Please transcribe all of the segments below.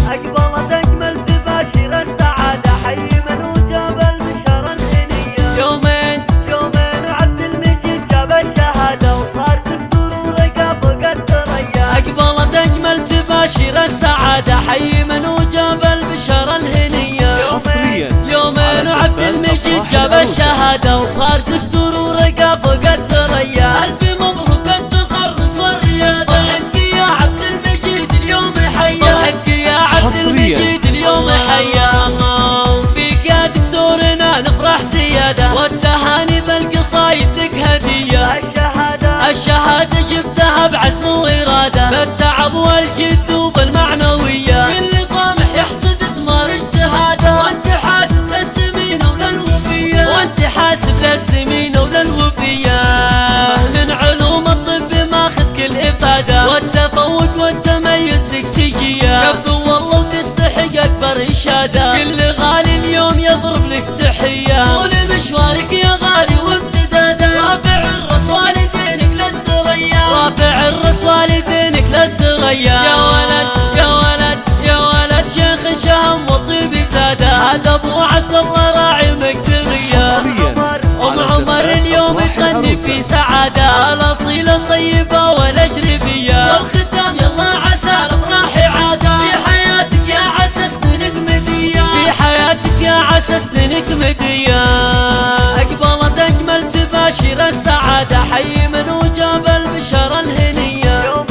أقبلت أجمل تباشر السعادة، حي من وجاب البشر الهنية. يومين وعبد المجيد جاب الشهادة، وصار دكتور ورقى فوق الثريا. أقبلت أجمل تباشر السعادة، حي من وجاب البشر الهنية. يومين وعبد المجيد جاب الشهادة، وصار دكتور ورقى فوق الثريا. ألف مبروك التخرج والريادة، ضحكتك يا عبد المجيد اليوم حيا، ضحكتك يا عبد المجيد اليوم حيا. وفيك يا دكتورنا نفرح زيادة، والتهاني بالقصايد لك هدية. الشهادة جبتها بعزم وإرادة، بالتعب والجد وبالمعنوية. كل طامح يحصد ثمار اجتهاده، وانت حاسب للسمينة وللوفية، وانت حاسب للسمينة وللوفية. من علوم الطب ماخذ كل إفادة، والتفوق والتميز لك سجية. كفو والله وتستحق أكبر إشادة، كل غالي اليوم يضرب لك تحية. طول مشوارك يا غالي وامتداده، رافع الراس والدينك للثريا، رافع الراس والدينك للثريا. يا ولد يا ولد يا ولد شيخ شهم وطيب زاده، هذا ابو عبد الله راعي مقدرية. ام عمر اليوم تغني في سعادة، الاصيلة الطيبة والاجنبية. والختام يلا عسى الافراح عادة، في حياتك يا عسى سنينك مدية، في حياتك يا عسى سنينك مدية. اقبلت اجمل تباشر السعادة، حي من وجاب البشر الهنية.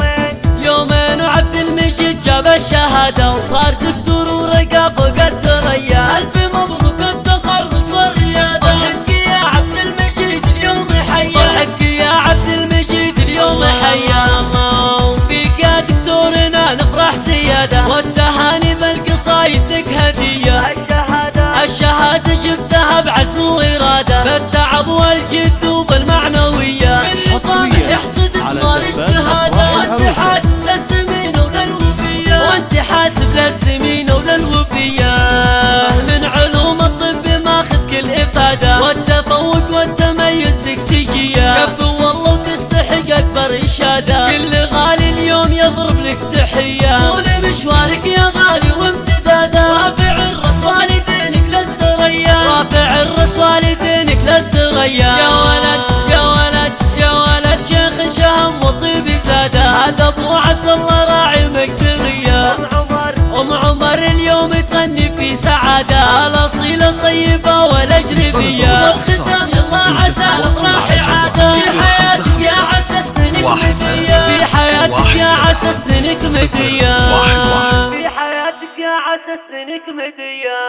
يومين وعبد المجيد جاب الشهادة، وصار دكتور ورقى فوق الثريا. ألف مبروك التخرج والريادة، ضحكتك يا عبد المجيد اليوم حيا، ضحكتك يا عبد المجيد اليوم حيا. وفيك يا دكتورنا نفرح زيادة، والتهاني بالقصايد لك هدية. الشهادة جبتها بعزم وإرادة، بالتعب والجد وبالمعنوية. كل طامح يحصد ثمار اجتهاده، وانت حاسب للسمينة وللوفية، وانت حاسب للسمينة وللوفية. من علوم الطب ماخذ كل إفادة، والتفوق والتميز لك سجية. كفو والله وتستحق أكبر إشادة، كل غالي اليوم يضرب لك تحية. طول مشوارك يا غالي وامتداده، رافع الراس والدينك للثريا، رافع الراس والدينك للثريا. يا ولد يا ولد يا ولد شيخ شهم وطيب زاده، هذا ابو عبد الله راعي مقدرية. ام عمر اليوم تغني في سعادة، الاصيلة الطيبة والاجنبية. والختام يلا عسى الافراح عادة، في حياتك يا عسى سنينك مدية، في حياتك يا عسى سنينك مدية، في حياتك يا عسى سنينك مدية.